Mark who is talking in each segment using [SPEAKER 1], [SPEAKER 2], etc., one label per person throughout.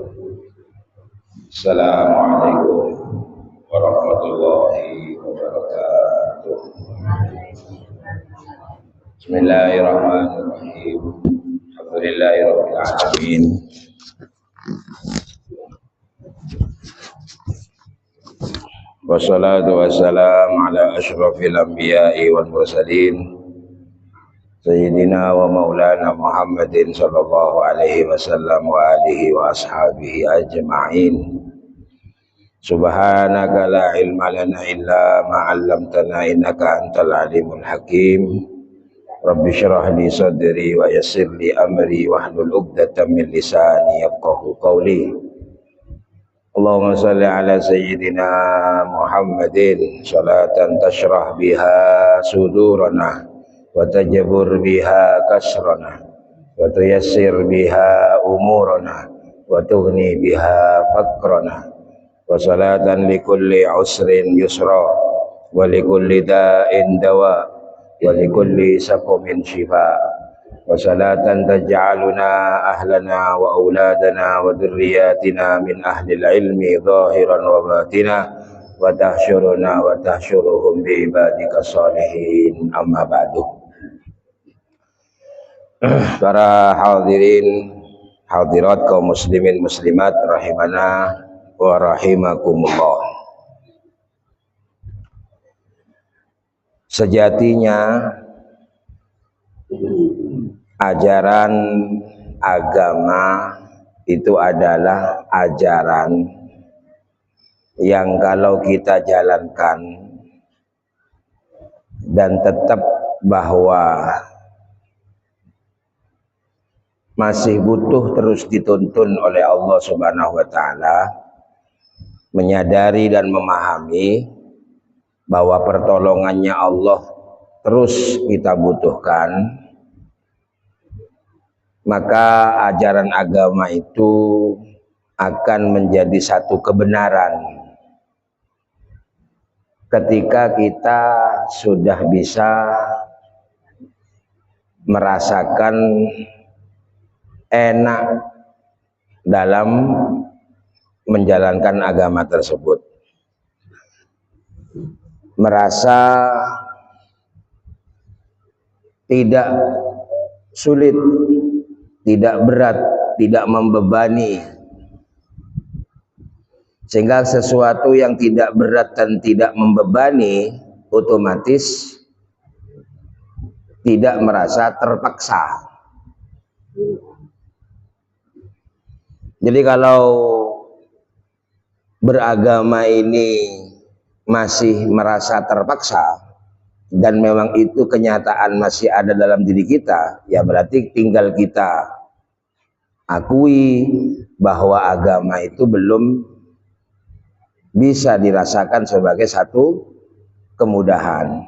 [SPEAKER 1] Assalamualaikum warahmatullahi wabarakatuh. Bismillahirrahmanirrahim. Alhamdulillahirabbil alamin. Wassalatu wassalamu ala asyrafil anbiya'i wal mursalin Sayyidina wa maulana Muhammadin sallallahu alaihi wasallam wa alihi wa ashabihi ajma'in. Subhanaka la ilma lana illa ma 'allamtana innaka antal alimul hakim. Rabbi shrah li sadri wa yassir li amri wahlul 'uqdatam min lisani yafqahu qawli. Allahumma shalli ala sayyidina Muhammadin salatan tashrah biha sudurana wa tajbur biha kasrana wa tuyassir biha umurana wa tughni biha faqrana wa salatan likulli usrin yusra wa likulli da'in dawa wa likulli saqamin shifa wa salatan taj'aluna ahlana wa auladana wa dhurriyyatina min ahlil ilmi zahiran wa batina wa tahsyuruna wa tahsyuruhum bi ibadika sholihin amma ba'du. Para hadirin hadirat kaum muslimin muslimat rahimana wa rahimakumullah. Sejatinya ajaran agama itu adalah ajaran yang kalau kita jalankan dan tetap bahwa masih butuh terus dituntun oleh Allah Subhanahu wa taala, menyadari dan memahami bahwa pertolongannya Allah terus kita butuhkan, maka ajaran agama itu akan menjadi satu kebenaran ketika kita sudah bisa merasakan enak dalam menjalankan agama tersebut, merasa tidak sulit, tidak berat, tidak membebani, sehingga sesuatu yang tidak berat dan tidak membebani otomatis tidak merasa terpaksa. Jadi kalau beragama ini masih merasa terpaksa dan memang itu kenyataan masih ada dalam diri kita, ya berarti tinggal kita akui bahwa agama itu belum bisa dirasakan sebagai satu kemudahan,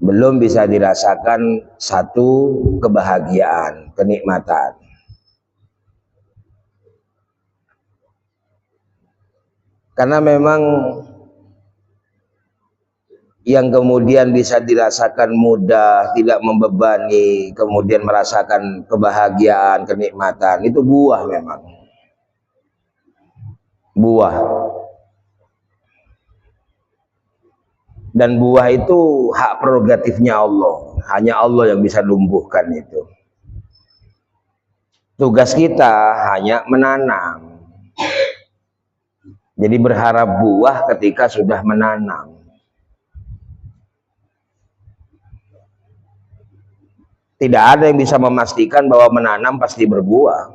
[SPEAKER 1] belum bisa dirasakan satu kebahagiaan, kenikmatan. Karena memang yang kemudian bisa dirasakan mudah, tidak membebani, kemudian merasakan kebahagiaan, kenikmatan, itu buah memang. Buah. Dan buah itu hak prerogatifnya Allah. Hanya Allah yang bisa numbuhkan itu. Tugas kita hanya menanam. Jadi berharap buah ketika sudah menanam. Tidak ada yang bisa memastikan bahwa menanam pasti berbuah.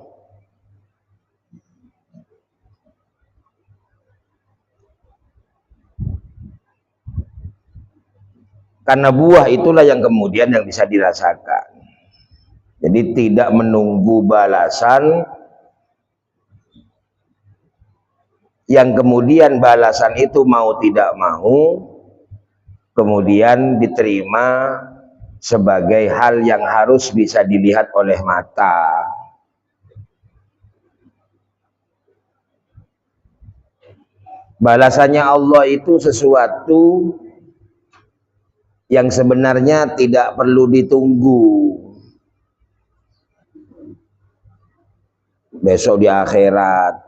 [SPEAKER 1] Karena buah itulah yang kemudian yang bisa dirasakan. Jadi tidak menunggu balasan, yang kemudian balasan itu mau tidak mau kemudian diterima sebagai hal yang harus bisa dilihat oleh mata. Balasannya Allah itu sesuatu yang sebenarnya tidak perlu ditunggu. besok di akhirat.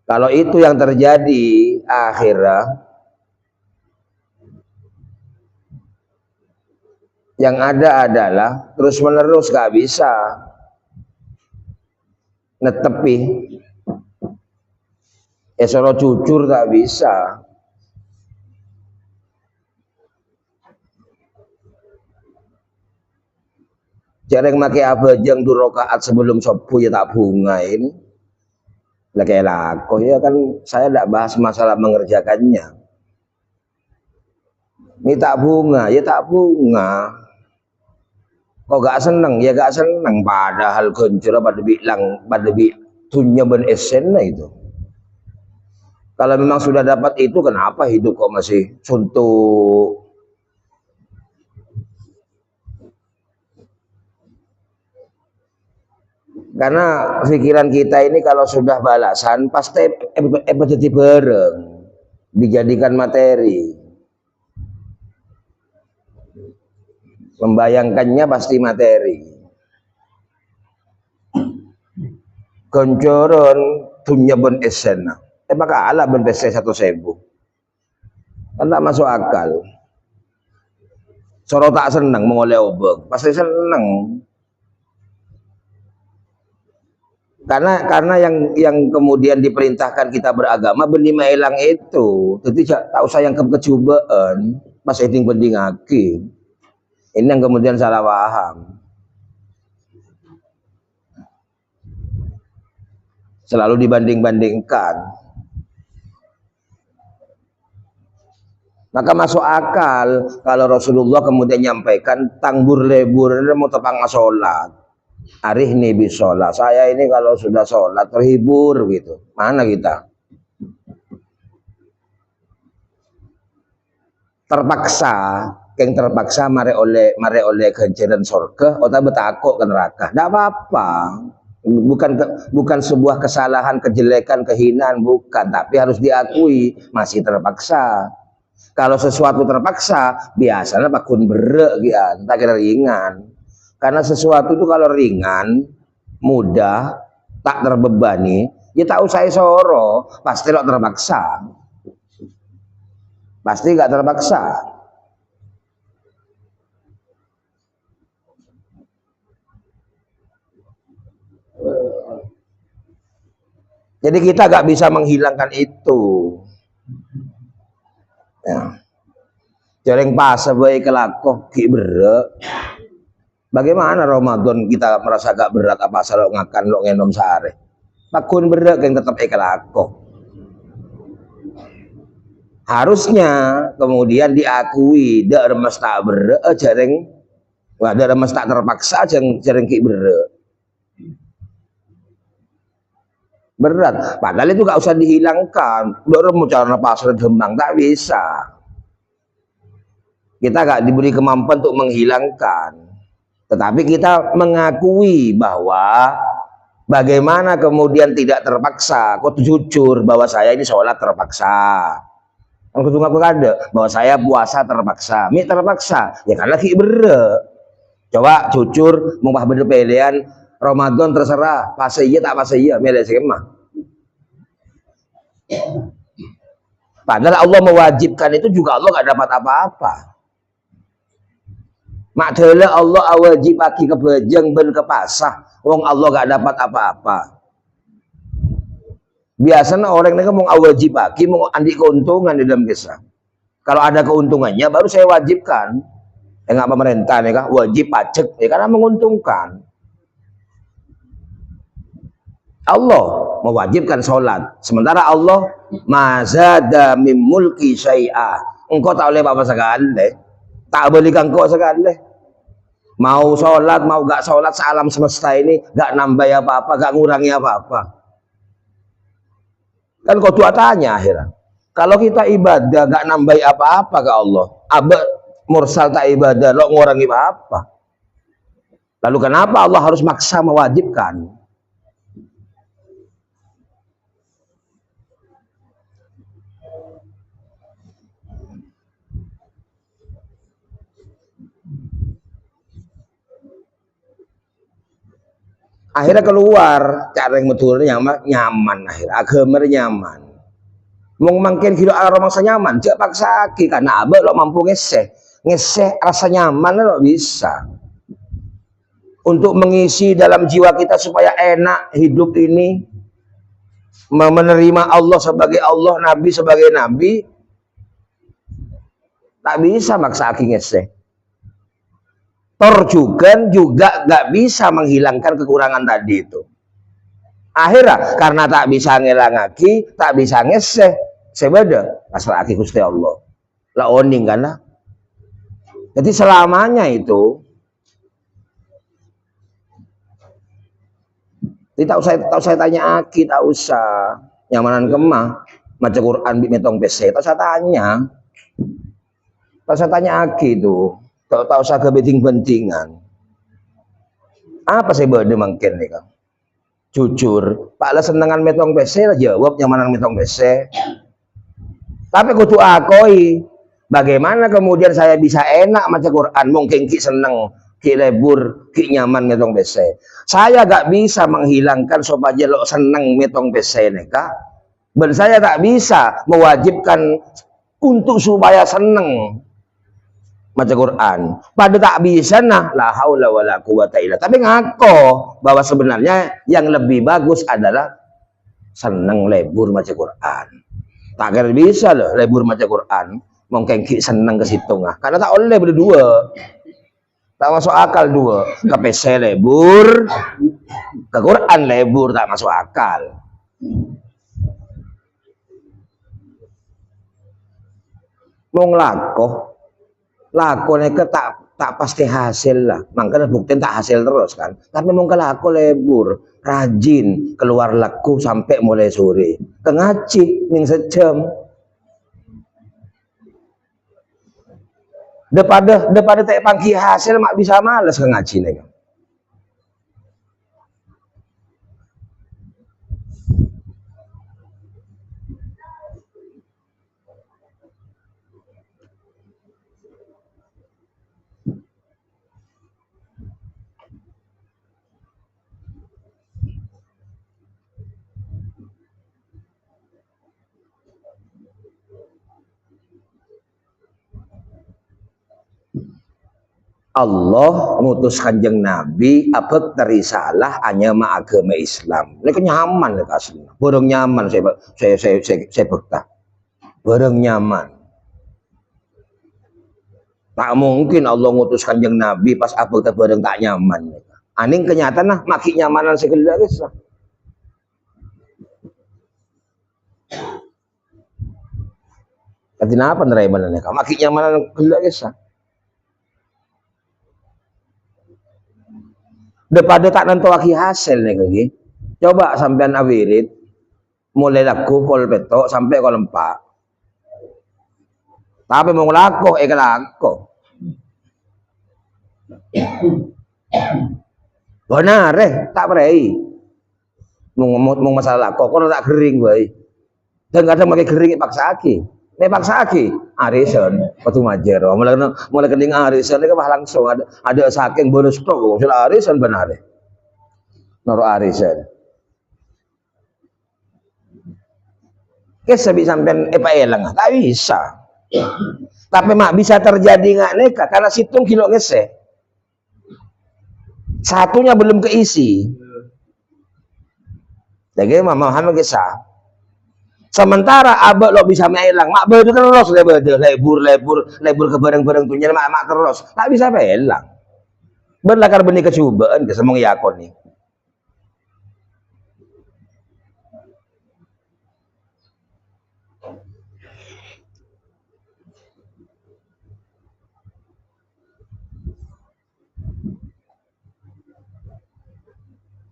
[SPEAKER 1] Kalau itu yang terjadi akhirat, yang ada adalah terus menerus gak bisa netepi, esoro jujur tak bisa. Jarang make abajang 2 rakaat sebelum subuh ya tak bunga ini. Lagi laku ya kan, saya tidak bahas masalah mengerjakannya. Ini tak bunga, ya tak bunga. Kok gak seneng? Ya gak seneng. Padahal kencur pada bilang, pada tunya ben esen itu. Kalau memang sudah dapat itu, kenapa hidup kok masih suntuk? Karena pikiran kita ini kalau sudah balasan pasti jadi bareng, dijadikan materi. Membayangkannya pasti materi. Koncoron dunia ben esen. Maka ala ben pese 1.000. Kan tak masuk akal. Soro tak seneng mengoleh obeng, pasti seneng. Karena yang kemudian diperintahkan kita beragama benima elang itu. Jadi tak usah yang kecubaan, pas eding penting hakim. Ini yang kemudian salah paham. Selalu dibanding-bandingkan. Maka masuk akal kalau Rasulullah kemudian nyampaikan tangbur lebur mau tepang sholat. Arih nih bisolat. Saya ini kalau sudah sholat terhibur gitu. Mana kita? Terpaksa, yang terpaksa mare oleh ganjaran surga, atau betakok ke neraka. Tidak apa-apa. Bukan sebuah kesalahan, kejelekan, kehinaan, bukan. Tapi harus diakui masih terpaksa. Kalau sesuatu terpaksa, biasanya pakun berek ya, tak kira ringan. Karena sesuatu itu kalau ringan, mudah, tak terbebani, ya tak usah soro, pasti lo terpaksa. Pasti gak terpaksa. Jadi kita gak bisa menghilangkan itu. Ya. Jarang pas sebagai kelakuan berek. Bagaimana Ramadan kita merasa gak berat apa lo ngakan lo ngenom sehari? Pakun berek yang tetap kelakuan. Harusnya kemudian diakui dak remes tak berek jarang, wah dak remes tak terpaksa jarang ki berek. Berat, padahal itu gak usah dihilangkan. Baru mau cara pasar Demang tak bisa. Kita gak diberi kemampuan untuk menghilangkan, tetapi kita mengakui bahwa bagaimana kemudian tidak terpaksa. Kok jujur bahwa saya ini sholat terpaksa. Aku ngaku ada bahwa saya puasa terpaksa. Mi terpaksa, ya karena ki bere. Coba jujur, mau bener pilihan Ramadan terserah, pas iya tak pas iya, milih skema. Padahal Allah mewajibkan itu juga Allah gak dapat apa-apa. Makdala Allah awajib aki kebejeng ben kepasah, wong Allah gak dapat apa-apa. Biasanya orang ini ngomong awajib aki mau andi keuntungan di dalam kisah. Kalau ada keuntungannya baru saya wajibkan. Enggak pemerintah nih kah wajib pajak ya karena menguntungkan. Allah mewajibkan sholat, sementara Allah mazada mim mulki syai'a. Engkau tak boleh apa sekali, tak boleh engkau sekali. Mau sholat mau gak sholat sealam semesta ini gak nambah apa-apa, gak ngurangi apa-apa. Kan kau tua tanya akhirnya, kalau kita ibadah gak nambahi apa-apa ke Allah, abad mursal tak ibadah lo ngurangi apa-apa, lalu kenapa Allah harus maksa mewajibkan? Akhirnya keluar cara yang betul nyaman akhirnya agama nyaman. Mung mangkin kilo aroma rasa nyaman, cek paksa aki karena abah lo mampu ngeseh rasa nyaman lo bisa untuk mengisi dalam jiwa kita supaya enak hidup ini, menerima Allah sebagai Allah, Nabi sebagai Nabi, tak bisa maksa aki ngeseh. Tor juga nggak bisa menghilangkan kekurangan tadi itu. Akhirnya karena tak bisa ngelang aki, tak bisa ngeseh, sebeda pasrah aki Gusti Allah. Lah oning kan lah. Jadi selamanya itu tak usah tanya aki, tak usah nyamanan kemah maca Quran di metong PC, tak usah tanya. Tak usah tanya aki itu. Tak usah kepenting-pentingan. Apa sih bade mungkin nih Kang? Jujur, Pak lah senengan metong PC lah jawab nyamanan metong PC. Tapi kudu akoi, bagaimana kemudian saya bisa enak maca Quran, mungkin ki seneng, ki lebur, ki nyaman metong PC. Saya gak bisa menghilangkan supaya lo seneng metong PC nih Kak. Dan saya tak bisa mewajibkan untuk supaya seneng maca Quran. Pada tak bisa nah la haula wala quwata illa. Tapi ngaku bahwa sebenarnya yang lebih bagus adalah seneng lebur maca Quran. Tak kira bisa loh lebur maca Quran. Mungkin ki seneng ke situ nggak? Karena tak oleh berdua. Tak masuk akal dua. Ke PC lebur, ke Quran lebur tak masuk akal. Mau ngelakoh lakonnya ke tak pasti hasil lah, makanya bukti tak hasil terus kan. Tapi mungkin laku lebur rajin keluar laku sampai mulai sore ke ngaji ning sejam daripada tak pagi hasil mak bisa males ke ngaji nih kan. Allah ngutus kanjeng Nabi apa terisalah hanya ma agama Islam. Ini nyaman nih asli. Borong nyaman saya betah. Borong nyaman. Tak mungkin Allah ngutus kanjeng Nabi pas apa bareng tak nyaman. Aning kenyataan lah maki nyamanan segala guys lah. Kenapa nerima nih? Maki nyamanan segala guys lah. Daripada tak nentu lagi hasil nih lagi. Coba sampean awirit mulai laku pol petok sampai kol 4. Tapi mau laku laku. Benar tak perei. Mau masalah laku kalau tak kering baik. Dan kadang pakai kering paksa aki. Paksa aki arisan waktu majer. Mulai kening arisan ini kan langsung ada saking bonus stok. Sudah arisan benar. Noro arisan. Bisa sampai elang, tak bisa. Tapi mak bisa terjadi nggak neka karena situng kilo ngese. Satunya belum keisi. Jadi mama Muhammad kisah. Sementara abah lo bisa melang, mak bedu terus lebur ke bareng-bareng tunya mak terus. Tak bisa melang. Berlakar benih kecubaan ke semua yakon nih.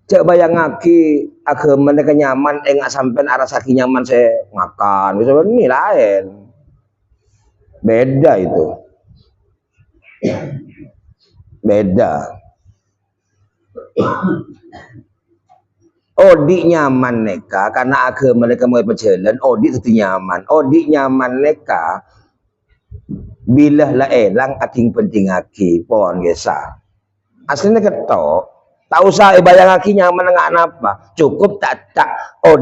[SPEAKER 1] Cek bayang ngaki agama mereka nyaman enggak sampai arah saki nyaman saya makan bisa ini lain beda itu beda. Odi nyaman neka karena agama mereka mau berjalan odi itu nyaman. Odi nyaman neka bila lah elang ating penting aki pon gesa aslinya ketok Tak usah bayang aki nyaman dengan apa. Cukup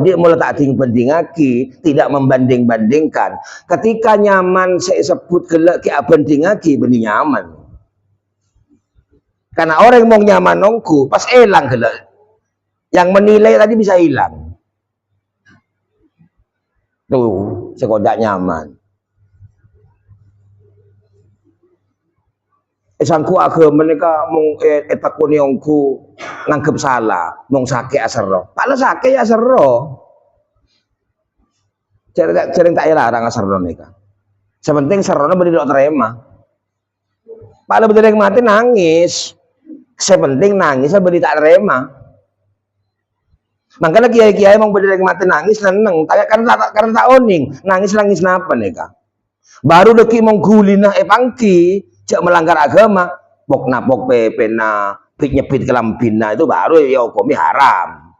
[SPEAKER 1] dia mulai tak penting aki, tidak membanding-bandingkan. Ketika nyaman saya sebut gelak ki penting aki benih nyaman. Karena orang mau nyaman nongku, pas elang gelak. Yang menilai tadi bisa hilang. Tuh, sekodak nyaman. Sangku agama mereka mung etakuni ongku nangkep salah, mung sakit asero. Pala sakit ya asero. Cereng tak larang asero nika. Sepenting serona beri dok terima. Pala betul yang mati nangis. Sepenting nangis beri tak terima. Makanya kiai-kiai emang beri yang mati nangis seneng. Karena tak oning nangis napa nika. Baru deki mong gulina pangki. Cak melanggar agama, pok napok pena, nyepit kelambina itu baru ya hukumnya haram.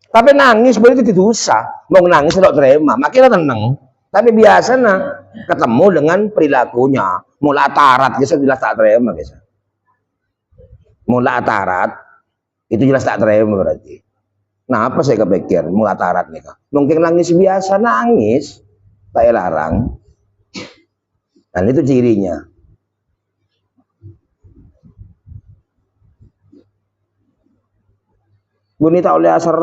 [SPEAKER 1] Tapi nangis berarti itu dosa, mau nangis tidak terima, makin tenang. Tapi biasanya ketemu dengan perilakunya, mulai tarat, gitu jelas tak terima, guys. Mulai tarat itu jelas tak terima berarti. Nah apa saya kepikir mulai tarat nih kak? Mungkin nangis biasa nangis, tak larang. Dan itu cirinya. Buni tak oleh asar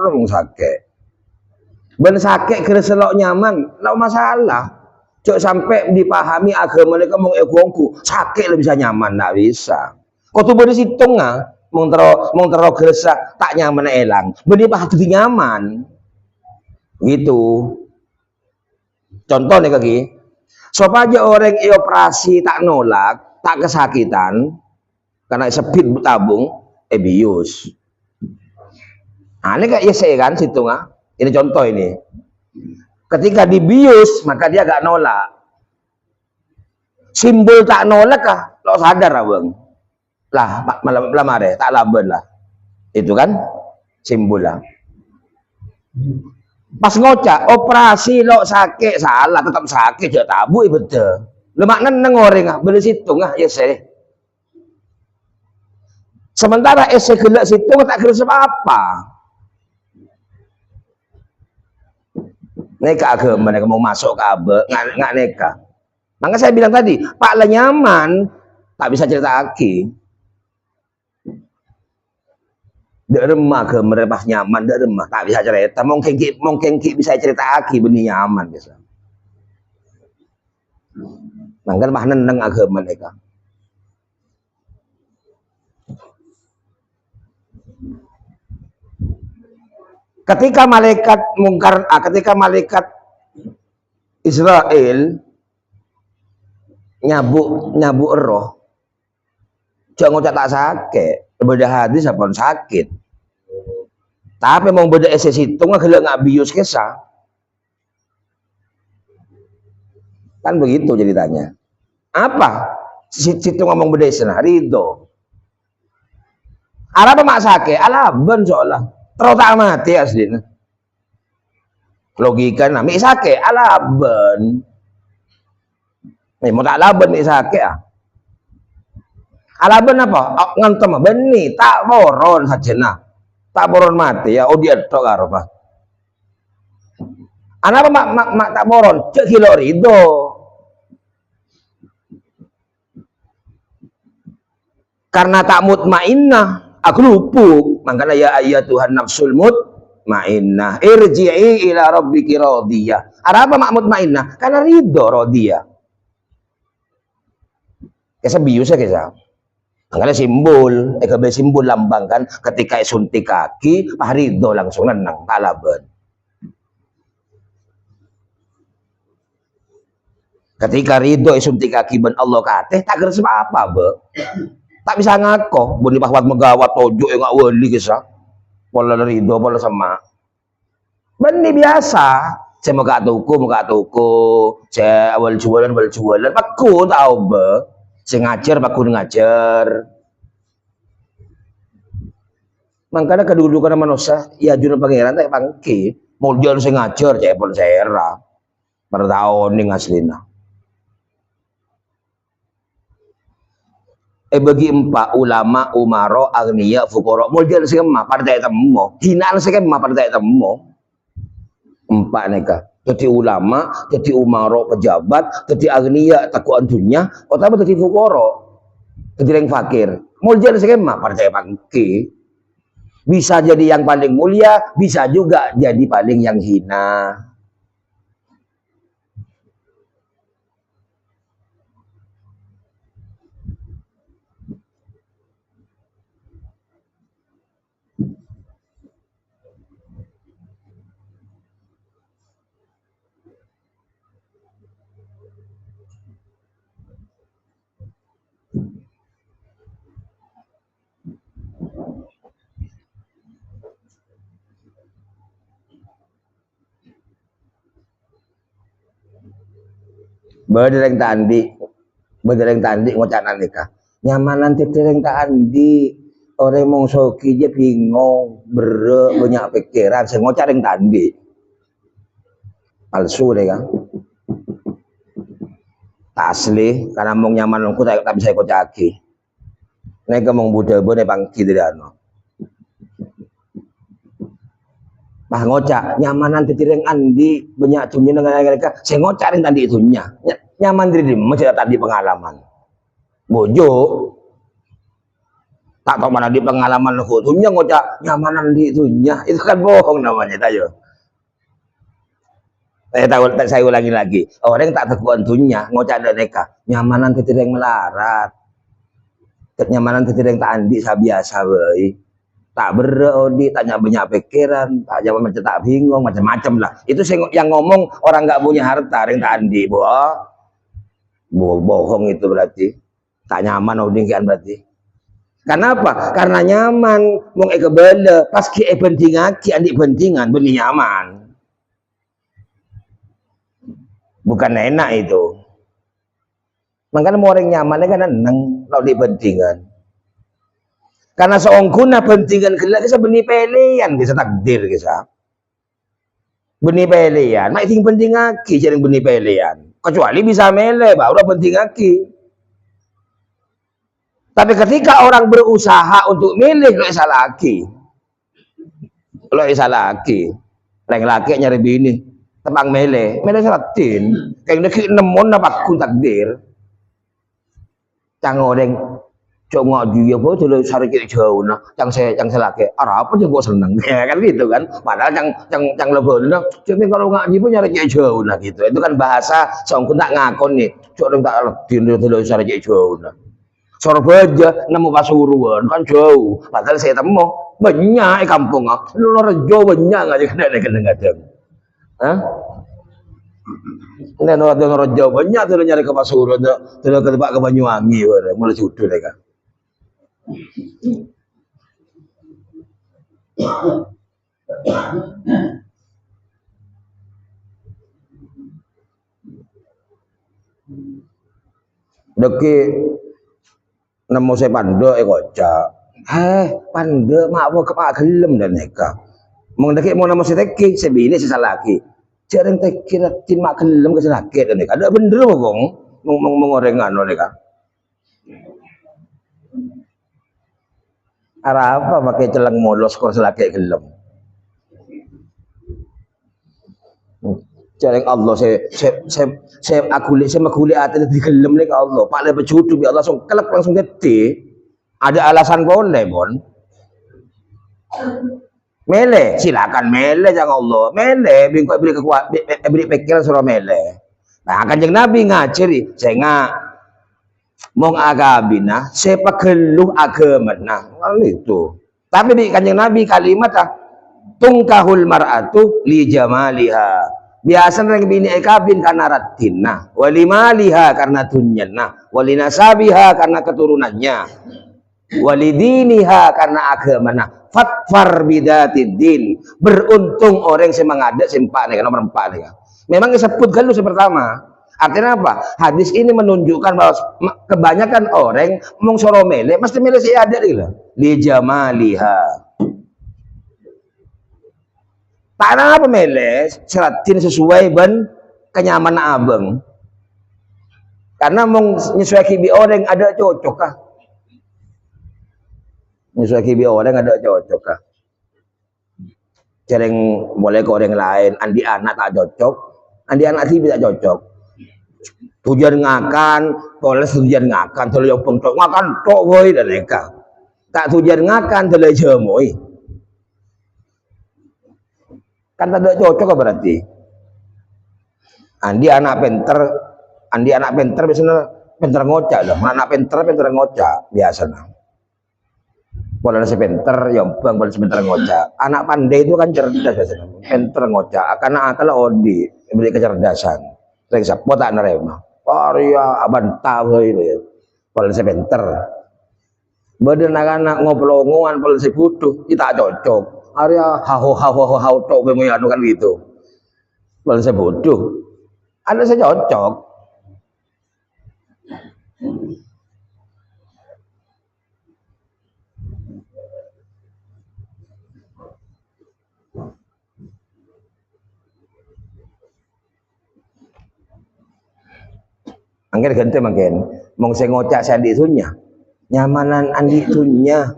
[SPEAKER 1] mung sakit. Ben sakit kira selok nyaman, tak masalah. Cok sampai dipahami agama mereka mung egongku, sakit lebih bisa nyaman, tak bisa. Kau tuh beri situng mung tero geresa tak nyaman elang. Beni paham nyaman. Gitu. Contoh nih kaki. Supaya orang operasi tak nolak, tak kesakitan, karena sepit tabung, bius. Nah, ini kayak saya kan situ ini contoh ini. Ketika dibius, maka dia gak nolak. Simbol tak nolak lo sadar abang. Lah, malam mare, tak laban lah. Itu kan simbol lah. Pas ngocak operasi lo sakit salah tetap sakit ya tabu betul. Lemak neng orang beli situ ya saya. Sementara ese gelak situ tak kira apa. Neka agama mereka mau masuk ke abe nggak neka. Maka saya bilang tadi Pak lah nyaman tak bisa cerita aki. Dek remah ke mereka nyaman dek remah tak bisa cerita. Mungkin bisa cerita aki benih nyaman bisa. Mangkan bah nendang agama mereka. Ketika malaikat Israel nyabuk roh, jangan ngucap tak sakit, beda hadis apa sakit. Tapi mau beda ese situ nggak bius kisah. Kan begitu ceritanya. Apa? Situ ngomong beda ese ridho. Apa mak sakit? Alaban soalnya. Terus tak mati aslinya. Logika mik sakit alaban. Mau tak laban mik sakit Alaban apa? Ngantem beni tak boron sajena. Tak boron mati ya. Oh dia tok karo Pak. Apa mak tak boron? Cek kilo ridho. Karena tak mutmainnah, aku lupuk. Makanya ya Tuhan nafsul mutmainnah. Irji'i ila rabbiki radiyah. Apa mak mutmainnah? Karena ridho radiyah. Kesa bius ya kesa. Makanya simbol, simbol lambang kan ketika suntik kaki, Pak ridho langsung nenang talaban. Ketika ridho suntik kaki ben Allah kateh tak geus apa be. Tak bisa ngaco, buni pahwat megawat tojo yang gak wali kisah. Pola ridho, pola sama. Bani biasa. Saya muka tuku. Saya awal jualan. Paku tahu be. Saya ngajar, paku ngajar. Makanya kedudukan manusia, ya jurnal pangeran tak pangki. Mau jual saya ngajar, saya pun saya era. Per tahun ini ngaslina. Bagi empat ulama, umaro, agniya, fukoro. Model semua partai temu. Hinaan semua partai temu. Empat neka. Jadi ulama, jadi umaro, pejabat, jadi agniya, takuan dunia, atau jadi fukoro, jadi yang fakir. Model semua partai pangki. Bisa jadi yang paling mulia, bisa juga jadi paling yang hina. Berdereng tandi, berdereng tandi ngocanan nikah. Nyamanan titireng tandi, orang mongsoki je bingung, banyak pikiran, saya ngocaring tandi. Palsu deh kan. Tak asli, karena mong nyaman aku tak bisa ikut caki. Nek mong budaya boleh bangki dari ano. Bah ngocak nyamanan titireng andi banyak tunya dengan mereka. Saya ngocarin tadi itunya. Nyaman diri masih tadi pengalaman. Bojo tak tahu mana di pengalaman aku tunya ngocak nyamanan di itunya. Itu kan bohong namanya tayo. Saya ulangi lagi. Orang tak tekuan tunya ngocak ada neka. Nyamanan titireng melarat. Nyamanan titireng tak andi sabiasa wei. Tak berodi, tanya banyak pikiran, tak jawab macam tak bingung, macam-macam lah. Itu yang ngomong orang nggak punya harta, yang tak andi, bohong itu berarti. Tak nyaman odingkian berarti. Kenapa? Karena nyaman, mau kebela, pas ki penting aki andi pentingan, beli nyaman. Bukan enak itu. Makanya mau orang nyaman kan neng, kalau di pentingan. Karena seorang guna pentingan kelak bisa benih pelian bisa takdir bisa benih pelian mak ting penting aki jadi benih pelian kecuali bisa mele baru penting aki. Tapi ketika orang berusaha untuk milih lo salah aki lain laki nyari bini tebang mele seratin kayak neki nemon dapat kun takdir cang orang cuma dia pun terlalu sarikit jauh nah yang saya laki arah apa yang gua seneng ya kan gitu kan padahal yang lebih nah jadi kalau ngaji pun nyari jauh nah gitu itu kan bahasa seorang tak ngakon nih coba tak ledin terlalu sarikit jauh nah Surabaya nemu Pasuruan kan jauh padahal saya temu banyak kampung lu Rejo banyak aja kadang-kadang hah ini orang Jawa banyak tuh nyari ke Pasuruan tuh ke tempat ke Banyuwangi mulai judul ya kan. Deki nemu saya pando kocak. Pando mak apa kepak gelem dan neka. Mong deki mau nemu saya teki sebini sisa laki. Jarang teki ratin mak gelem ke laki dan neka. Ada bener bong mengorengan neka. Arah apa pakai celeng molos kor selaki gelem. Jarang Allah saya makuli hati di gelem nih Allah. Pak lebih cucu bi Allah langsung kelak langsung gede. Ada alasan boleh bon. Mele silakan mele jangan Allah. Mele bingkoi beri kekuatan beri pikiran suruh mele. Nah kanjeng Nabi ngajari saya nggak mong agabina sepak geluh agama nah itu. Tapi di kanjeng Nabi kalimat tungkahul mar'atu li jamaliha. Biasa orang bini ekabin karena ratinna, walimaliha karena tunyanna, walinasabiha karena keturunannya, walidiniha karena agamana. Fatfar bidatidin. Beruntung orang yang mengadak sempak nih nomor 4 nih. Memang disebut galuh pertama. Artinya apa? Hadis ini menunjukkan bahwa kebanyakan orang mau soro mele mesti milih si ada li jamaliha. Tanah apa mele seratin sesuai ben kenyamanan abang. Karena mau nyesuai kibi orang ada cocok kah? Nyusul kibi orang ada cocok kah? Cereng boleh ke orang lain, andi anak tak cocok, andi anak sih tidak cocok. Tujuan ngakan, boleh tujuan ngakan, terlalu yang pengtok ngakan tok boy dan mereka. Tak tujuan ngakan terlalu jemoy. Kan tak cocok berarti. Andi anak pinter biasanya pinter ngocak loh. Anak pinter ngocak biasanya. Boleh sepinter, yompang boleh sepinter ngocak. Anak pandai itu kan cerdas biasanya. Pinter ngocak, karena akal odi, beri kecerdasan. Saya siapa tak nerima. Karya abantah ini. Boleh sepinter. Badan anak ngobrol-ngobrol boleh sebutuh, kita cocok. Arya hau tok bemuyanu kan gitu. Boleh sebutuh. Ada saya cocok. Angger ganti makin. Mong saya ngocak saya di itunya. Nyamanan andi itunya.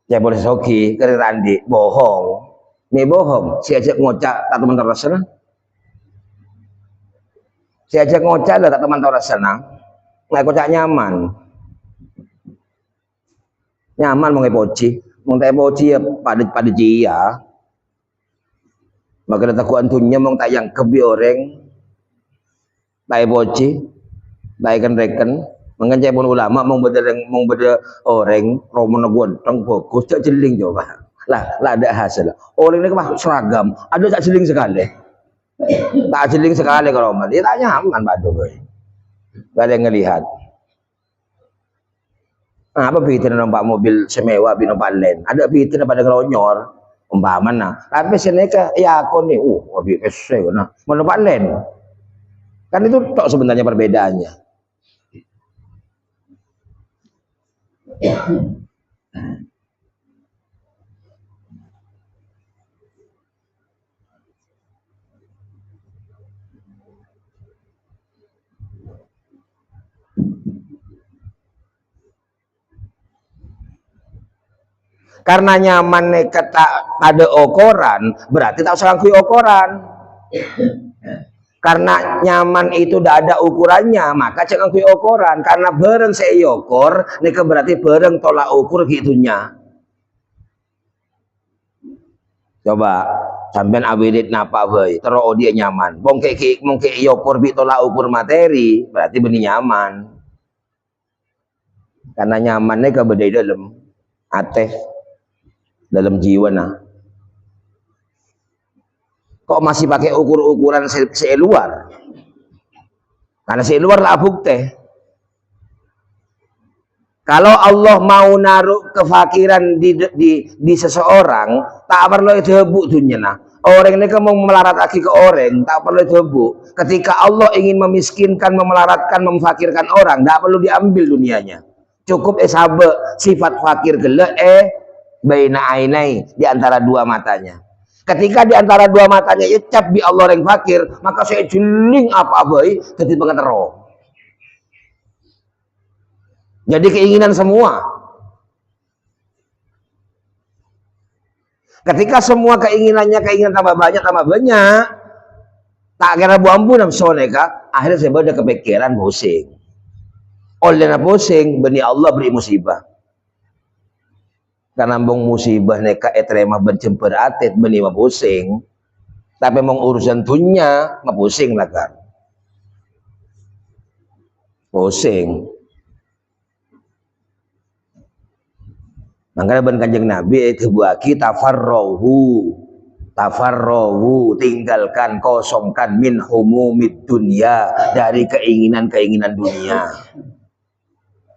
[SPEAKER 1] Ya boleh soki ke andi bohong. Ini bohong. Si ajak ngocak tak teman terus senang. Si ajak ngocak tak teman terus senang. Nggak kocak nyaman. Nyaman mau ngepoci. Mau ngepoci ya pada jia. Maka takut antunya mau tayang kebi orang. Tai boci, tai kan reken, mengenai pun ulama mau beda orang, romono gontong fokus tak jeling coba, lah ada hasil. Orang ini mah seragam, ada tak jeling sekali, tak jeling sekali kalau mau, dia tak nyaman badu boy, gak ada yang ngelihat. Nah, apa fitur nampak mobil semewa bino palen, ada fitur pada ngelonyor, umpaman nah, tapi sini ke ya aku nih, mobil SC, nah, bino palen. Kan itu tok sebenarnya perbedaannya. Karena nyaman kata ada ukuran, berarti tak usah ngakui ukuran. Karena nyaman itu tidak ada ukurannya, maka cek ngakui ukuran. Karena bareng seyokor, nika berarti bareng tolak ukur gitunya. Coba sampean awidit napa boy, terus dia nyaman. Mungkin yokor bi tolak ukur materi, berarti benih nyaman. Karena nyamannya kebeda dalam ateh, dalam jiwa nah. Kok masih pakai ukur-ukuran seluar? Karena seluar lah bukti. Kalau Allah mau naruh kefakiran di seseorang, tak perlu dihebuk dunia nah. Orang ini kan mau melarat lagi ke orang, tak perlu dihebuk. Ketika Allah ingin memiskinkan, memelaratkan, memfakirkan orang, tak perlu diambil dunianya. Cukup sabe sifat fakir gelek baina ainai, di antara dua matanya. Ketika di antara dua matanya cap bi Allah yang fakir, maka saya jeling apa boy jadi pengetero. Jadi keinginan semua. Ketika semua keinginan tambah banyak, tak kira bu ampun soneka, akhirnya saya pada kepikiran pusing. Oleh pusing, benih Allah beri musibah. Karena bong musibah neka etrema bencemper atet benih pusing. Tapi mong urusan tunya pusing lah kan. Pusing. Makanya ben Kanjeng Nabi itu buaki tafarrohu, tinggalkan, kosongkan min humumid dunia, dari keinginan dunia.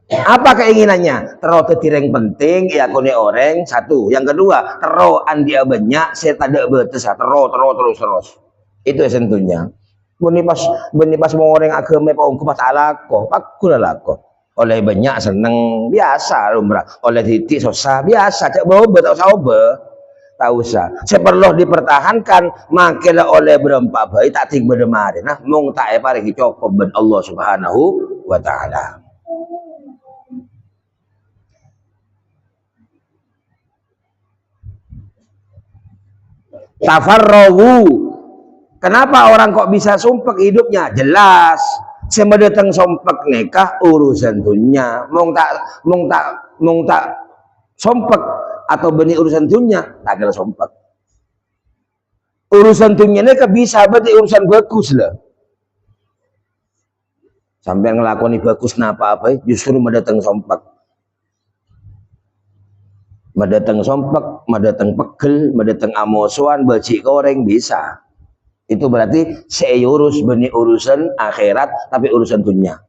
[SPEAKER 1] Apa keinginannya? Terus tertireng penting ya kone orang satu. Yang kedua, terus andia banyak saya tak betes terus. Itu esentunya. Beni pas mau orang agama pak pas alako, aku lalako. Oleh banyak seneng biasa lumrah. Oleh titik susah biasa. Cak bobe tak usah. Saya perlu dipertahankan makilah oleh berempat baik tak ting berdemari. Nah, mung tak parigi cukup ben Allah Subhanahu wa taala. Tafarragu. Kenapa orang kok bisa sumpek hidupnya? Jelas. Sama datang sumpek nikah urusan dunia. Mong tak sumpek atau benih urusan dunia, tak kira sumpek. Urusan dunia nikah bisa berarti urusan bagus lah. Sampai ngelakoni bagus napa apa justru mendatang sumpek. Mendatang sumpek, mendatang pegel, mendatang amosuan, baji goreng bisa. Itu berarti seurus benih urusan akhirat tapi urusan dunia.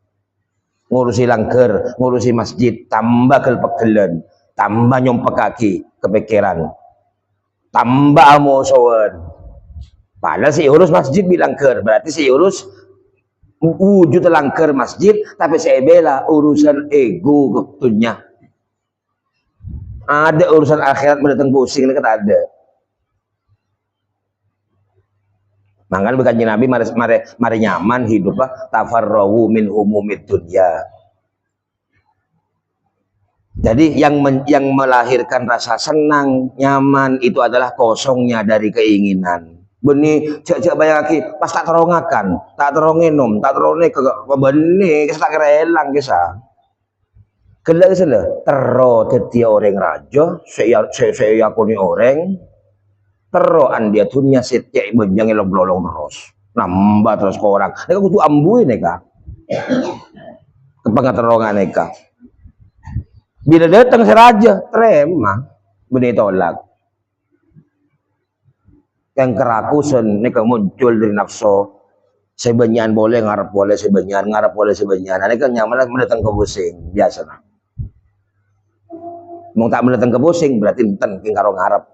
[SPEAKER 1] Ngurusi langgar, ngurusi masjid, tambah pegelen, tambah nyompek kaki kepikiran, tambah amosuan. Padahal si urus masjid bilang ker, berarti si urus wujud langgar masjid tapi saya bela urusan ego dunia. Ada urusan akhirat mendatang pusing ini kan ada. Makanya bukan Nabi mari nyaman hidup lah tafarrawu min humumid dunya. Jadi yang melahirkan rasa senang, nyaman itu adalah kosongnya dari keinginan. Benih cek bayang lagi pas tak terongakan, tak terongenom, tak terone ke benih tak kerelang kisah. Kelak salah tero dadi orang raja, saya yakuni orang teroan dia dunia setiap benjang elong-elong terus nambah terus ke orang mereka kudu ambui neka kepengaterongan neka bila datang si raja terima benih tolak yang kerakusan neka muncul dari nafsu sebenyan boleh ngarep boleh sebenyan ngarep boleh sebenyan neka nyaman mendatang ke pusing biasa nah mau tak mendatang ke pusing berarti enten karo ngarep.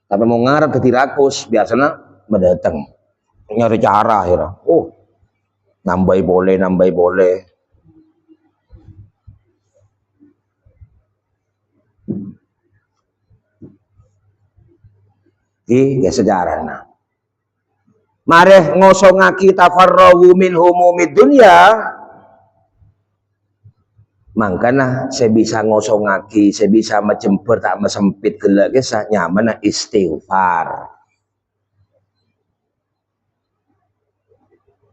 [SPEAKER 1] Tapi mau ngarep ke tirakus biasanya mendatang nyari cara ya. Oh, nambahi boleh. Ya sejarah nah. Mare ngosongaki tafarrawu min humumid dunya. Mangkana saya bisa ngosongaki, saya bisa menjember tak mesempit gelak kisah nyaman istighfar.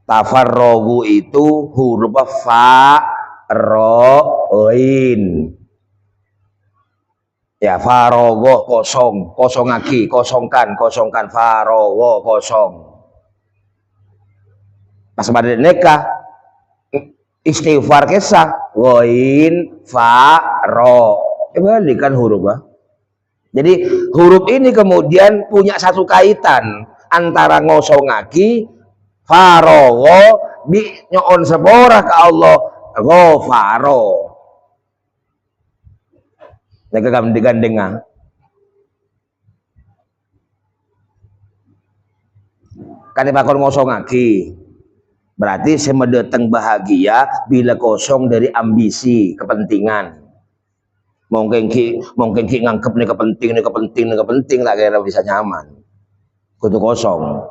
[SPEAKER 1] Tafarrawu itu huruf fa ro in. Ya farogo kosong, kosongaki, kosongkan, farogo kosong. Pas pada nikah istighfar kisah wain fa ro balikan huruf jadi huruf ini kemudian punya satu kaitan antara ngosongaki farowo bi nyoon sepora ke Allah ghafaro nek gandeng kan dipakon ngosongaki berarti saya mendatang bahagia bila kosong dari ambisi, kepentingan. Mungkin ki ngangkep nih kepenting, tak kira bisa nyaman. Kudu kosong.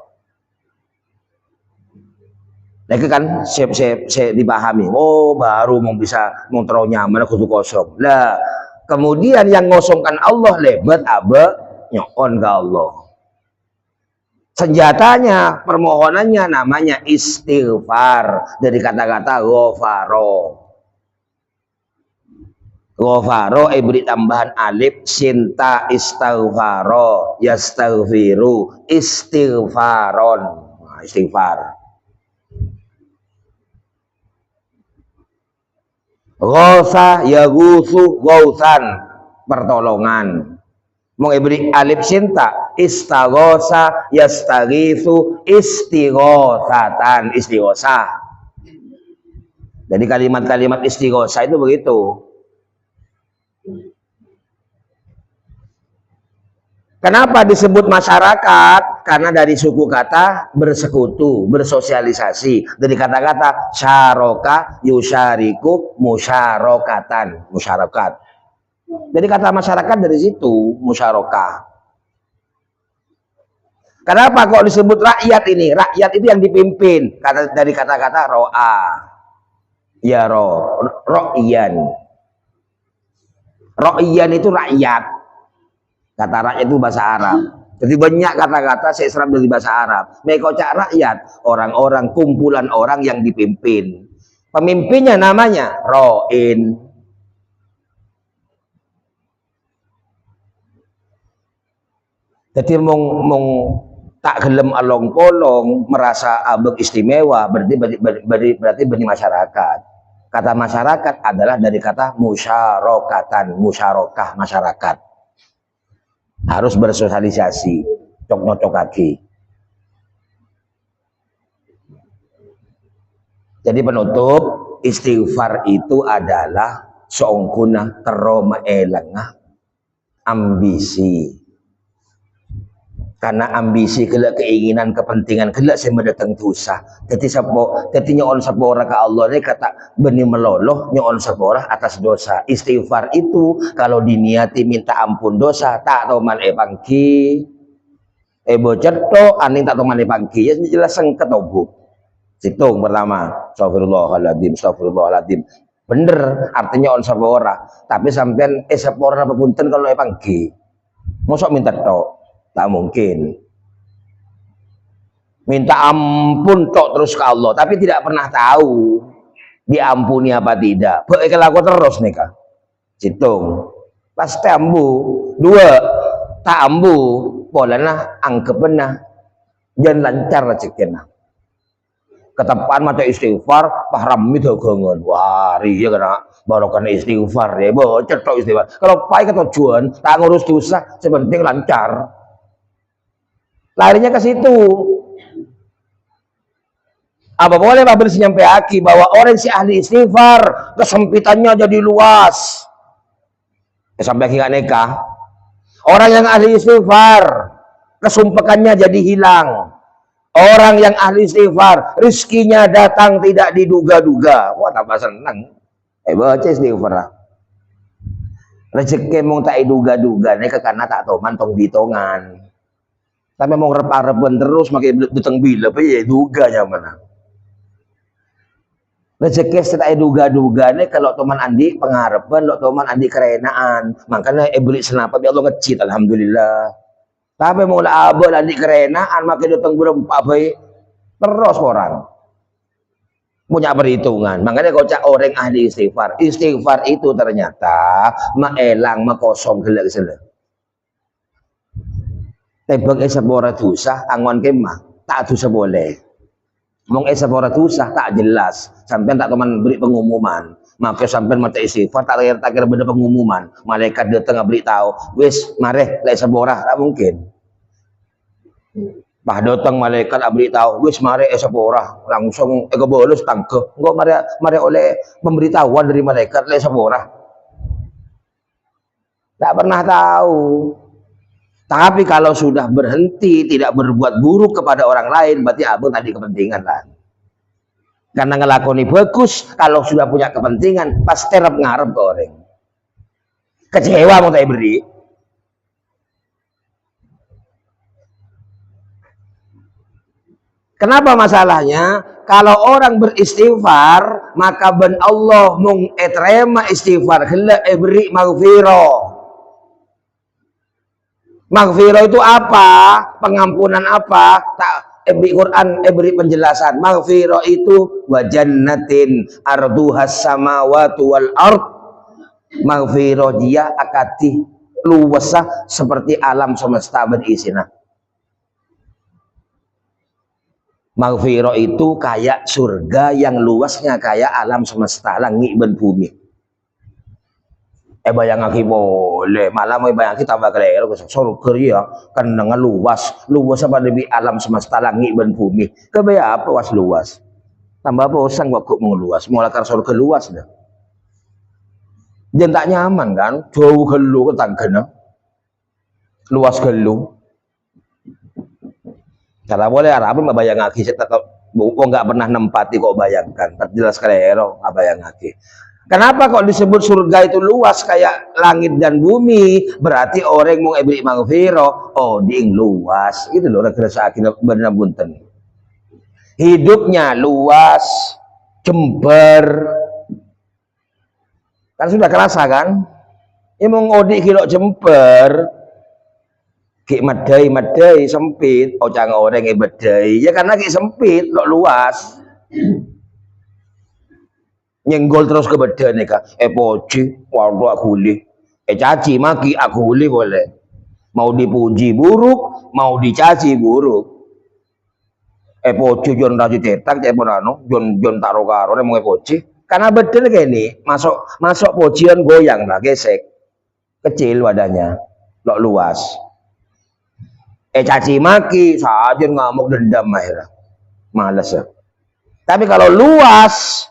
[SPEAKER 1] Lagi kan saya dipahami. Oh, baru mau bisa mau terlalu nyaman kudu kosong. Lah, kemudian yang ngosongkan Allah lebat abe nyoon ke Allah. Senjatanya, permohonannya namanya istighfar dari kata-kata ghafaro. Ghafaro beri tambahan alif sinta istighfaro yastaghfiru istighfaron. Nah, istighfar. Ghausa yaghutsu ghausan pertolongan. Mau beri alif sinta istaghosa yastaghitsu istighosatan istighosa. Jadi kalimat-kalimat istighosa itu begitu. Kenapa disebut masyarakat? Karena dari suku kata bersekutu, bersosialisasi. Dari kata-kata syaroka yusyariku musyarakatan, masyarakat. Jadi kata masyarakat dari situ musyarakah. Kenapa kok disebut rakyat ini? Rakyat itu yang dipimpin. Dari kata-kata ro'a, ya ro'iyan. Ro'iyan itu rakyat. Kata rakyat itu bahasa Arab. Jadi banyak kata-kata saya serap dari bahasa Arab. Mereka cak rakyat, orang-orang, kumpulan orang yang dipimpin. Pemimpinnya namanya Ro'in. Jadi mong tak gelem along polong, merasa abek istimewa, berarti bani masyarakat. Kata masyarakat adalah dari kata musyarakatan, musyarakah masyarakat. Harus bersosialisasi, cok kaki. Jadi penutup, istighfar itu adalah seongkuna teroma elengah ambisi. Karena ambisi kelak keinginan kepentingan kelak saya mendatang dosa. Jadi sapo, jadi nyon sapo orang ke Allah ini kata benih meloloh nyon sapo orang atas dosa. Istighfar itu kalau diniati minta ampun dosa tak toman pangki. Bocor to aning tak toman pangki ya jelas sengket obu. Situng pertama, astagfirullahaladzim, astagfirullahaladzim. Bener artinya on sapo orang. Tapi sampean sapo orang apa punten kalau pangki. Mosok minta to. Tak mungkin. Minta ampun tok terus ke Allah, tapi tidak pernah tahu diampuni apa tidak. Baik laku terus nih kak. Citung. Pasti ambu. Dua, tak ambu. Polana anggap benar. Jangan lancar rezekina. Ketepaan mata istighfar, pahram itu gongon. Wah, iya kena barokan istighfar ya. Bocor tok istighfar. Kalau pai ketujuan, tak ngurus dosa, sepenting lancar. Larinya ke situ. Apa boleh Babil nyampe aki bahwa orang si ahli istighfar kesempitannya jadi luas. Sampai nggak nikah. Orang yang ahli istighfar kesumpekannya jadi hilang. Orang yang ahli istighfar rizkinya datang tidak diduga-duga. Wah tambah senang. Baca istighfar. Rezeki mong tak diduga-duga nih karena tak tahu mantong bitongan. Tapi mau ngerep-repen terus makin datang bila apa ya duga mana. Rezeki setelah duga-duga nih kalau teman andi pengharapan, lo teman andi kerenaan, makanya beli senapa biar Allah ngecit alhamdulillah. Tapi mau lah abel andi kerenaan makin datang berempat baik terus orang punya perhitungan. Makanya kau cak orang ahli istighfar, istighfar itu ternyata maelang makosong gelak-gelak. Tebak sepora dosa angon kemah tak dosa boleh. Mong sepora dosa tak jelas. Sampai tak teman beri pengumuman. Maka sampai mata istighfar tak kira benda pengumuman. Malaikat datang beri tahu, wis mare lek sepora tak mungkin. Bah datang malaikat beri tahu, wis mare sepora langsung bolos tangke. Engko mare oleh pemberitahuan dari malaikat lek sepora. Tak pernah tahu. Tapi kalau sudah berhenti tidak berbuat buruk kepada orang lain, berarti abang tadi kepentingan lah. Karena ngelakoni bagus, kalau sudah punya kepentingan, pasti ngarep ke orang. Kecewa mau tak beri. Kenapa masalahnya? Kalau orang beristighfar, maka ben Allah mung etrema istighfar, gelak beri maghfirah. Maghfirah itu apa? Pengampunan apa? Tak beri Quran beri penjelasan. Maghfirah itu wa jannatin arduhas samawati wal ard. Maghfirah dia akati luwesah seperti alam semesta berisina. Maghfirah itu kayak surga yang luasnya kayak alam semesta langit dan bumi. Bayang aki boleh, malah mau bayang kita tambah keliru, surga ya, kan dengan luas apa lebih alam semesta langit dan bumi. Kebayang apa was luas? Tambah bosan waktu mau luas, mulai surga luas dah. Jangan tak nyaman kan, jauh gelu ketangkena, luas gelu. Kalau boleh Arab bayang aki, saya tetap, kok nggak pernah nempati kok bayangkan, terjelas keliru, bayang aki. Kenapa kok disebut surga itu luas kayak langit dan bumi? Berarti orang mau beri maghfirah, oh ding luas. Itu loh orang kerasa benar bunten. Hidupnya luas, jember. Kan sudah kerasa kan? Ya mau ngodik kilo jember. Ki medai sempit, ocang orang bedai. Ya karena ki sempit, lo luas. Nyenggol terus ke badan nih kak. Poci, waduh aku uli. Caci maki aku uli boleh. Mau dipuji buruk, mau dicaci buruk. Poci jon raji tetak, cek ponano, jon taruh karo, mau poci. Karena badan kayak ini, masuk pocian goyang lah, gesek. Kecil wadahnya, lo luas. Caci maki, saja ngamuk dendam akhirnya. Males ya. Tapi kalau luas,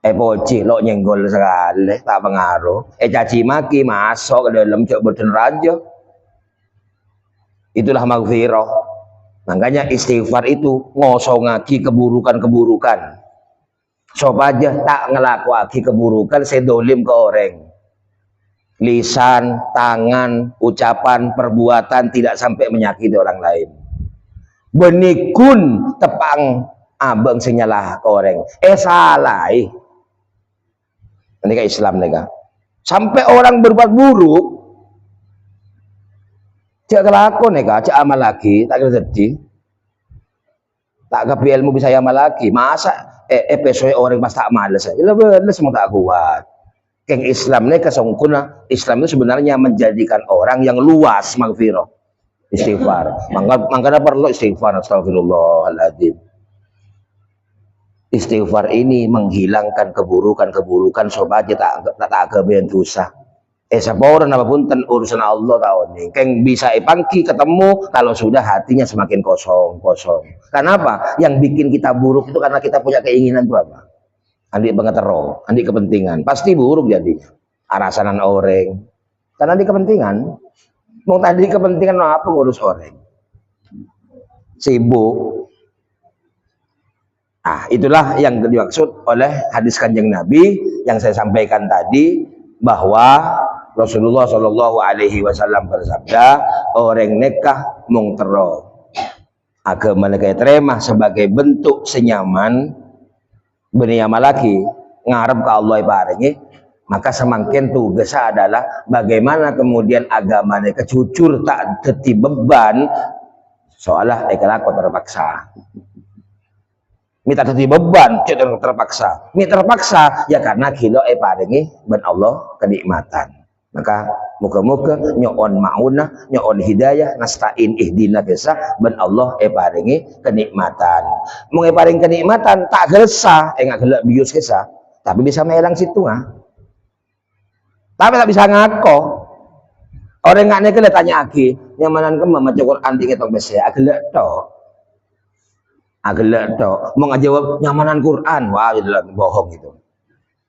[SPEAKER 1] poci lo nyenggol sekali, tak pengaruh. Caci maki masuk ke dalam cok badan raja. Itulah maghfirah. Makanya istighfar itu ngosongaki keburukan-keburukan. Supaya tak ngelakuaki keburukan sedolim ke orang. Lisan, tangan, ucapan, perbuatan tidak sampai menyakiti orang lain. Benikun tepang abang senyalah ke orang. Salah. Ini kan Islam nih kan. Sampai orang berbuat buruk, cak kelakon nih kan, cak amal lagi, tak kira sedih. Tak ke ilmu bisa amal lagi. Masa episode orang pas tak males. Ya bener semua tak kuat. Keng Islam nih kesungkuna. Islam itu sebenarnya menjadikan orang yang luas maghfirah. Istighfar. Makanya perlu istighfar. Astagfirullahaladzim. Istighfar ini menghilangkan keburukan-keburukan supaya tak kebian dosa. Saporan apapun urusan Allah tahun ini. Keng bisa ipangki ketemu kalau sudah hatinya semakin kosong. Kenapa? Yang bikin kita buruk itu karena kita punya keinginan itu apa? Andi pengetero, andi kepentingan. Pasti buruk jadinya. Arasanan orang. Karena andi kepentingan. Mau tadi kepentingan apa ngurus orang? Sibuk. Itulah yang dimaksud oleh hadis Kanjeng Nabi yang saya sampaikan tadi, bahwa Rasulullah Shallallahu Alaihi Wasallam bersabda, orang nikah mung tero agama mereka terima sebagai bentuk senyaman bernyaman lagi ngarep ke Allah ibaratnya, maka semakin tugasnya adalah bagaimana kemudian agama mereka jujur tak deti beban soalnya ekalaku terpaksa. Minta jadi beban, tidak terpaksa. Minta terpaksa, ya karena kilo paringi ben Allah kenikmatan. Maka muka-muka nyoon ma'unah, nyoon hidayah, nasta'in ihdina kisah, ben Allah paringi kenikmatan. Mau paring kenikmatan, tak gelesa, nggak gelak bius kisah, tapi bisa melang situ Tapi tak bisa ngako. Orang nggak nih tanya lagi, nyamanan ke membaca Quran tinggi tong besi, agak tok. Agak tok mau ngajawab nyamanan Quran, wah itu bohong itu.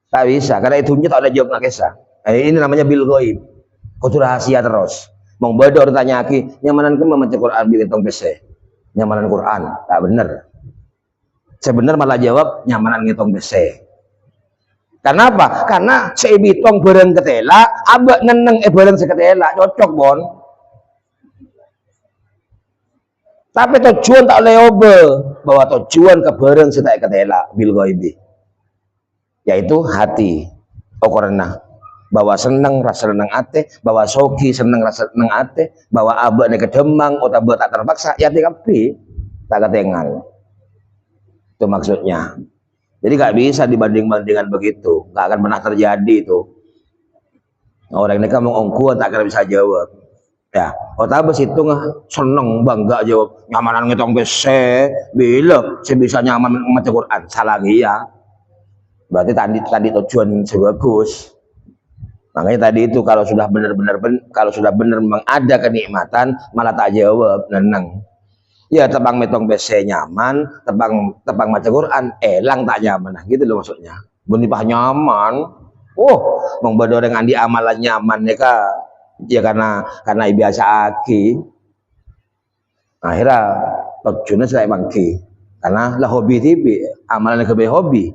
[SPEAKER 1] Tak bisa karena itu tak ada jawab kisah. Ini namanya bil ghaib, kudu rahasia terus. Mau bodoh orang tanya lagi nyamanan ke membaca Quran bikin tong besi, nyamanan Quran tak bener. Sebenar malah jawab nyamanan ngitung besi. Karena apa? Karena seibitong bareng ketela, abak neneng bareng seketela cocok bon. Tapi tujuan tak oleh obe, bahwa tujuan kebareng kita ketela bil ghaibi, yaitu hati. Karena bahwa seneng rasa seneng ate, bahwa soki seneng rasa seneng ate, bahwa abak nek kedemang atau abak tak terpaksa, ya tikapi tak ketengal. Itu maksudnya. Jadi nggak bisa dibanding-bandingkan begitu, nggak akan pernah terjadi itu. Orang ini kan mengongkuan tak akan bisa jawab. Ya, otak itu seneng bangga jawab nyamanan ngetong bese, bila saya bisa nyaman membaca Quran, salah ya. Berarti tadi tujuan sebagus. Makanya tadi itu kalau sudah benar-benar kalau sudah benar memang ada kenikmatan, malah tak jawab neneng. Ya tebang metong bese nyaman, tebang baca Quran, elang tak nyaman, nah, gitu loh maksudnya. Benipah nyaman, mau badoreng andi amalan nyaman ya karena biasa aki. Akhirnya tujuannya saya mangki, karena lah hobi tibi, amalan kebe hobi,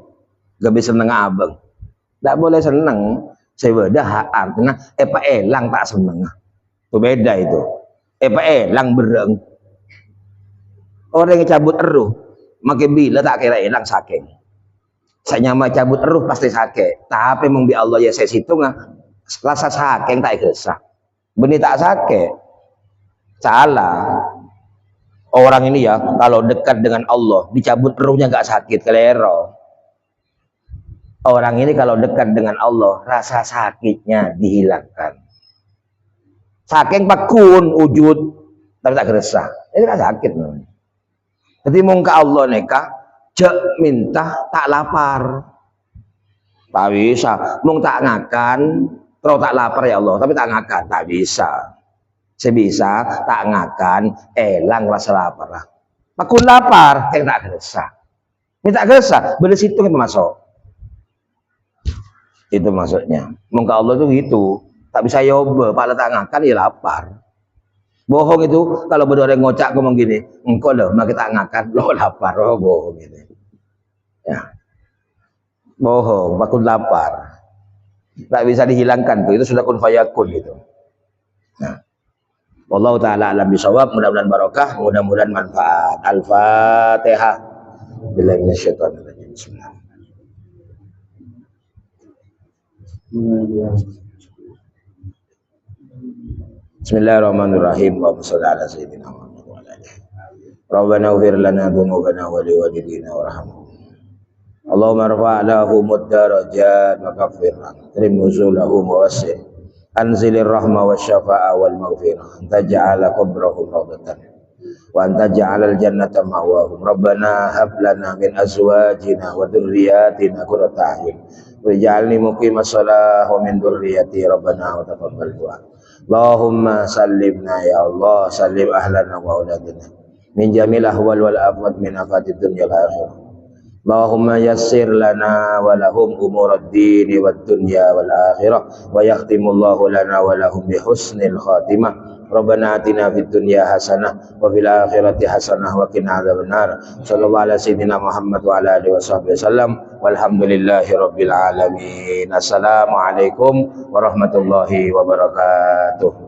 [SPEAKER 1] kebe seneng abang, tak boleh seneng. Saya beda artinya, elang tak seneng, itu beda itu. Elang bereng. Orang yang cabut eruh, makin bila tak kira elang saking. Saya nyama cabut eruh pasti sakit. Tapi mung bi Allah ya saya situ rasa saking tak kesah. Benih tak sakit. Salah. Orang ini ya kalau dekat dengan Allah dicabut ruhnya nggak sakit, kelero. Orang ini kalau dekat dengan Allah rasa sakitnya dihilangkan. Saking pakun wujud tapi tak geresah. Itu tak sakit namanya. Jadi muka Allah neka cek minta tak lapar. Tak bisa. Mung tak ngakan, terus tak lapar ya Allah, tapi tak ngakan, tak bisa. Sebisa tak ngakan, elang rasa lapar lah. Pakun lapar, yang tak geresah. Minta geresah, beli situ yang masuk. Itu maksudnya. Muka Allah tuh gitu. Tak bisa yoba, pala tak ngakan ya lapar. Bohong itu kalau berdua orang ngocak ngomong gini, engkau loh, mak kita ngakan, lo lapar, oh bohong gitu. Ya. Bohong, pakun lapar. Tak bisa dihilangkan tuh, itu sudah kun fayakun gitu. Nah. Wallahu ta'ala alam bisawab, mudah-mudahan barokah, mudah-mudahan manfaat. Al-Fatihah. Billahi minasyaitonir rajim. Bismillah. Bismillahirrahmanirrahim. Wa shalli ala sayyidina Muhammad wa ala alihi. Rabbana ighfir lana dzunubana wa liwalidina warhamhum. Allahumma rfa' lahum ad-darajat wa kaffir anhum nuzulahum wa wasi' anzilir rahmah wa syafa'a wal maghfirah anta ja'ala qabrahum rawdatan wa anta ja'alal jannata ma'wahum rabbana hab lana min azwajina wa dhurriyyatina qurrata a'yun waj'alni muqimas shalah wa min dhurriyyati rabbana wa taqabbal du'a Allahumma sallimna ya Allah sallim ahlana wa auladina min jamil ahwal wal afat min afatid dunya wal akhirah Allahumma yassir lana wa lahum umurad dini wad dunya wal akhirah wa yakhtimullahu lana wa lahum bi husnil khatimah Rabbana atina fid dunya hasanah wa fil akhirati hasanah wa qina adzabannar sallallahu ala sayyidina Muhammad wa ala alihi wasallam walhamdulillahi rabbil alamin assalamu alaikum warahmatullahi wabarakatuh.